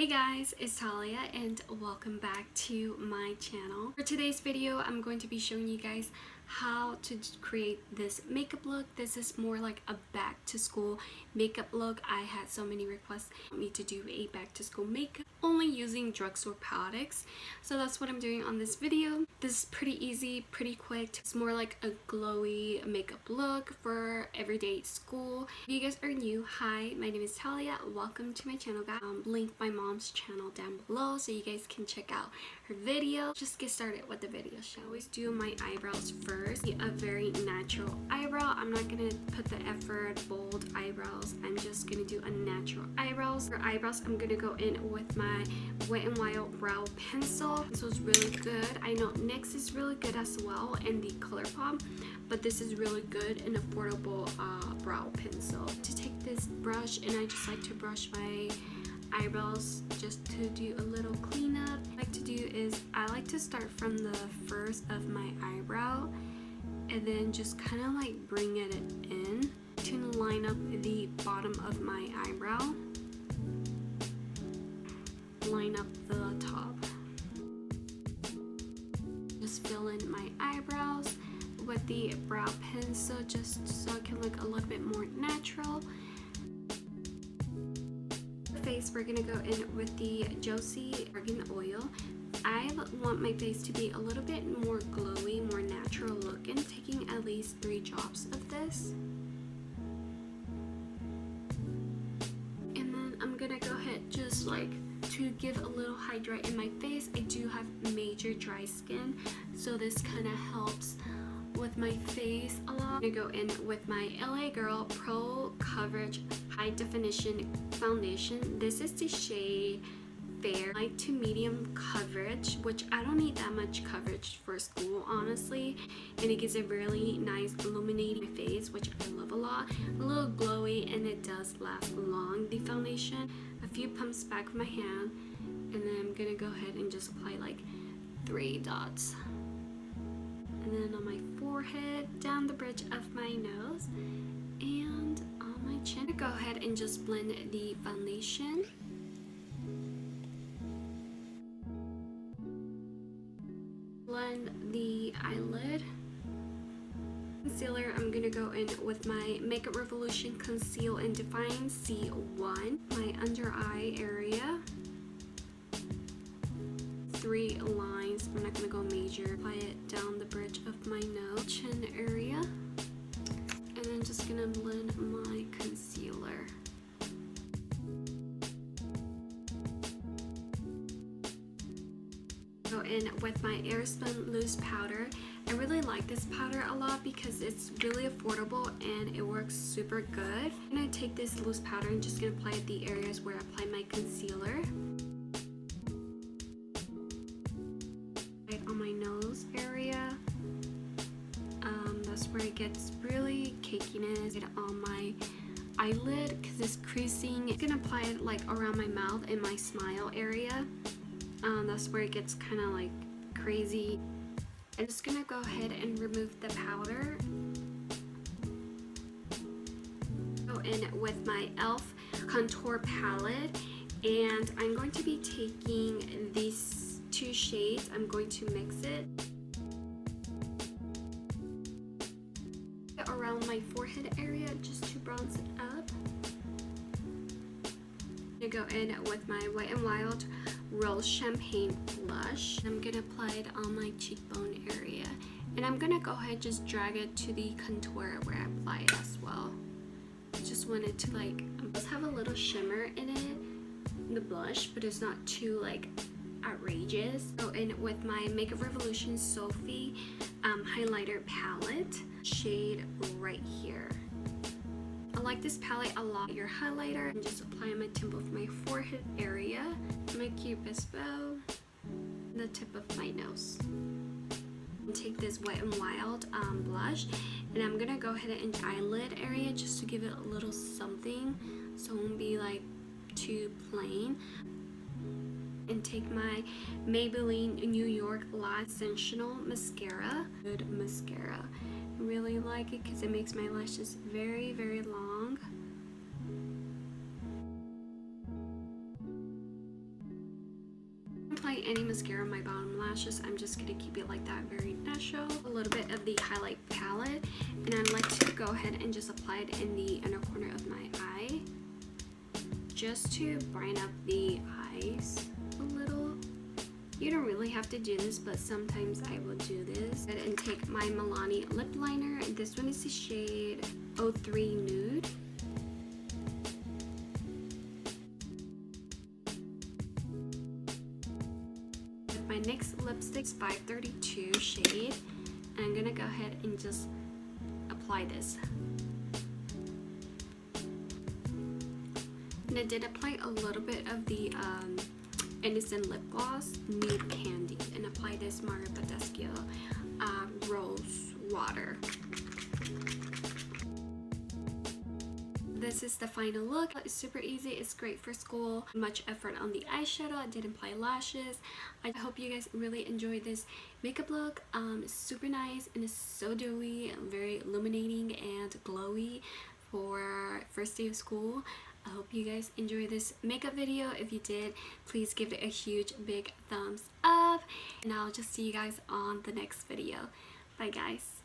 Hey guys, it's Talia and welcome back to my channel. For today's video, I'm going to be showing you guys how to create this makeup look. This is more like a back to school makeup look. I had so many requests for me to do a back to school makeup only using drugstore products. So that's what I'm doing on this video. This is pretty easy, pretty quick. It's more like a glowy makeup look for everyday school. If you guys are new, hi, my name is Talia. Welcome to my channel, guys. Link my mom's channel down below so you guys can check out her video. Just get started with the video, shall we? I always do my eyebrows first. A very natural eyebrow. I'm not gonna put the effort bold eyebrows. I'm just gonna do a natural eyebrows. For eyebrows, I'm gonna go in with my Wet n Wild brow pencil. This was really good. I know NYX is really good as well, and the ColourPop, but this is really good and affordable brow pencil. To take this brush, and I just like to brush my eyebrows just to do a little cleanup. What I like to do is I like to start from the first of my eyebrow and then just kind of like bring it in to line up the bottom of my eyebrow, line up the top. Just fill in my eyebrows with the brow pencil just so it can look a little bit more natural. Face, we're gonna go in with the Josie Aragon oil. I want my face to be a little bit more glowy, more natural looking, taking at least 3 drops of this. And then I'm gonna go ahead just like to give a little hydrate in my face. I do have major dry skin, so this kind of helps with my face a lot. I'm gonna go in with my L.a Girl Pro Coverage High Definition Foundation. This is the shade Fair, light to medium coverage, which I don't need that much coverage for school, honestly. And it gives a really nice illuminating face, which I love a lot. A little glowy, and it does last long, the foundation. A few pumps back of my hand, and then I'm gonna go ahead and just apply like 3 dots. And then on my forehead, down the bridge of my nose, and on my chin. Go ahead and just blend the foundation. Blend the eyelid. Concealer, I'm gonna go in with my Makeup Revolution Conceal and Define C1. My under eye area. 3 lines. I'm not gonna go major. Apply it down the bridge of my nose, chin area, and then just gonna blend my concealer. Go in with my Airspun loose powder. I really like this powder a lot because it's really affordable and it works super good. I'm gonna take this loose powder and just gonna apply it the areas where I apply my concealer. On my nose area, that's where it gets really cakiness. Get it on my eyelid because it's creasing. I'm gonna apply it like around my mouth and my smile area. That's where it gets kind of like crazy. I'm just gonna go ahead and remove the powder. Go in with my E.l.f. contour palette, and I'm going to be taking these 2 shades. I'm going to mix it around my forehead area just to bronze it up. I'm gonna go in with my Wet n Wild Rose Champagne blush. I'm gonna apply it on my cheekbone area, and I'm gonna go ahead just drag it to the contour where I apply it as well. Just want it to like just have a little shimmer in it, the blush, but it's not too like outrageous. Go in with my Makeup Revolution Sophie highlighter palette, shade right here. I like this palette a lot. Your highlighter, and just apply on my tip of my forehead area, my cupid's bow, the tip of my nose. And take this Wet n Wild blush, and I'm gonna go ahead and eyelid area just to give it a little something, so it won't be like too plain. And take my Maybelline New York Lash Sensational Mascara. Good mascara. I really like it because it makes my lashes very, very long. apply any mascara on my bottom lashes. I'm just gonna keep it like that, very natural. A little bit of the highlight palette, and I'd like to go ahead and just apply it in the inner corner of my eye, just to brighten up the eyes a little. You don't really have to do this, but sometimes I will do this. And take my Milani lip liner, and this one is the shade 03 Nude. My next lipstick is 532 shade, and I'm gonna go ahead and just apply this. And I did apply a little bit of the Innocent lip gloss, Nude Candy, and apply this badescu rose water. This is the final look. It's super easy. It's great for school. Much effort on the eyeshadow. I didn't apply lashes. I hope you guys really enjoyed this makeup look. It's super nice and it's so dewy, very illuminating and glowy for first day of school. I hope you guys enjoyed this makeup video. If you did, please give it a huge big thumbs up, and I'll just see you guys on the next video. Bye guys.